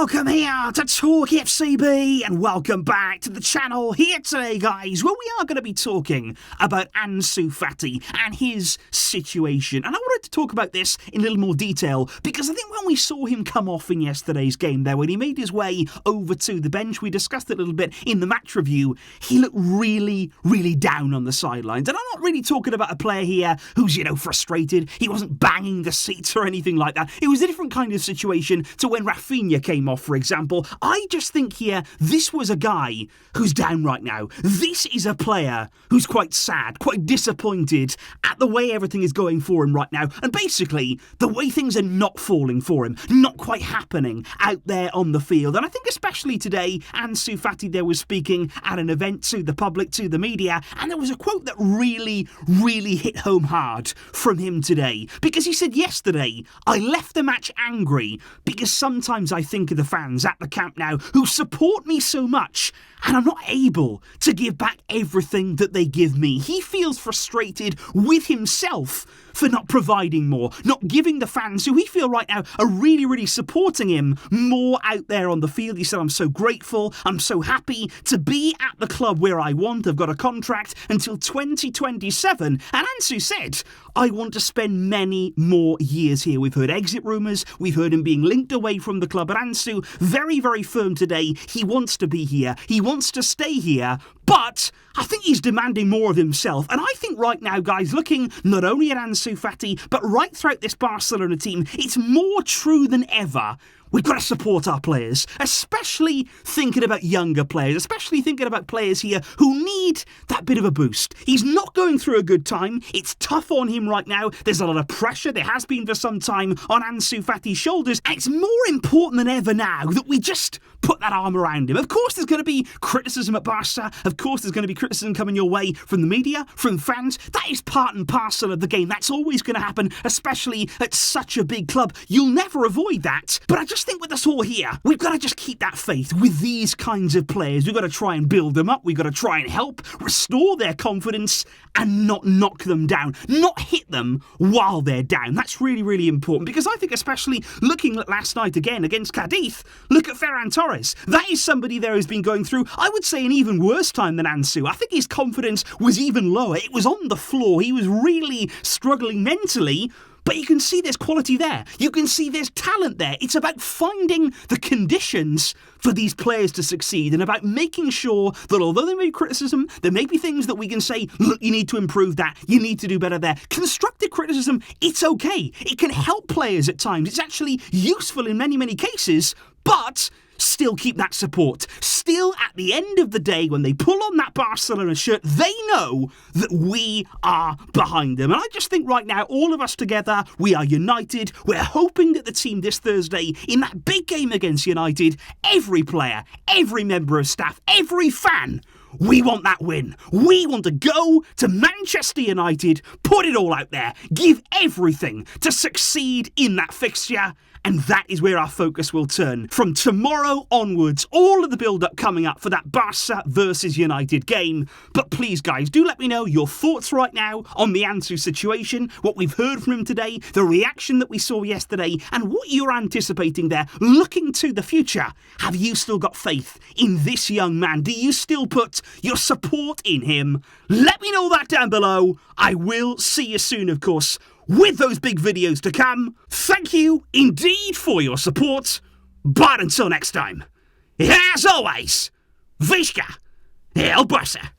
Welcome here to TalkFCB and welcome back to the channel here today, guys, where we are going to be talking about Ansu Fati and his situation. And I wanted to talk about this in a little more detail because I think when we saw him come off in yesterday's game there, when he made his way over to the bench, we discussed it a little bit in the match review, he looked really down on the sidelines. And I'm not really talking about a player here who's, frustrated. He wasn't banging the seats or anything like that. It was a different kind of situation to when Rafinha came off, for example. I just think here, this was a guy who's down right now. This is a player who's quite sad, quite disappointed at the way everything is going for him right now. And basically, the way things are not falling for him, not quite happening out there on the field. And I think especially today, Ansu Fati there was speaking at an event to the public, to the media, and there was a quote that really hit home hard from him today. Because he said yesterday, I left the match angry because sometimes I think of the fans at the camp now who support me so much and I'm not able to give back everything that they give me. He feels frustrated with himself for not providing more, not giving the fans who he feel right now are really supporting him more out there on the field. He said, I'm so grateful, I'm so happy to be at the club where I want. I've got a contract until 2027. And Ansu said, I want to spend many more years here. We've heard exit rumours, we've heard him being linked away from the club, but Ansu, very firm today. He wants to be here, he wants to stay here, but I think he's demanding more of himself. And I think right now, guys, looking not only at Ansu Fati, but right throughout this Barcelona team, it's more true than ever. We've got to support our players, especially thinking about younger players, especially thinking about players here who need that bit of a boost. He's not going through a good time. It's tough on him right now. There's a lot of pressure. There has been for some time on Ansu Fati's shoulders. And it's more important than ever now that we just put that arm around him. Of course, there's going to be criticism at Barca. Of course, there's going to be criticism coming your way from the media, from fans. That is part and parcel of the game. That's always going to happen, especially at such a big club. You'll never avoid that. But I just think with us all here, we've got to just keep that faith with these kinds of players. We've got to try and build them up. We've got to try and help restore their confidence and not knock them down, not hit them while they're down. That's really important because I think especially looking at last night again against Cadiz, look at Ferran Torres. That is somebody there who's been going through, I would say, an even worse time than Ansu. I think his confidence was even lower. It was on the floor. He was really struggling mentally. But you can see there's quality there. You can see there's talent there. It's about finding the conditions for these players to succeed and about making sure that although there may be criticism, there may be things that we can say, look, you need to improve that, you need to do better there. Constructive criticism, it's okay. It can help players at times. It's actually useful in many cases, but still keep that support. Still, at the end of the day, when they pull on that Barcelona shirt, they know that we are behind them. And I just think right now, all of us together, we are united. We're hoping that the team this Thursday, in that big game against United, every player, every member of staff, every fan, we want that win. We want to go to Manchester United, put it all out there, give everything to succeed in that fixture. And that is where our focus will turn. From tomorrow onwards, all of the build-up coming up for that Barca versus United game. But please, guys, do let me know your thoughts right now on the Ansu situation, what we've heard from him today, the reaction that we saw yesterday, and what you're anticipating there, looking to the future. Have you still got faith in this young man? Do you still put your support in him? Let me know that down below. I will see you soon, of course, with those big videos to come. Thank you indeed for your support. But until next time, as always, Visca el Barça.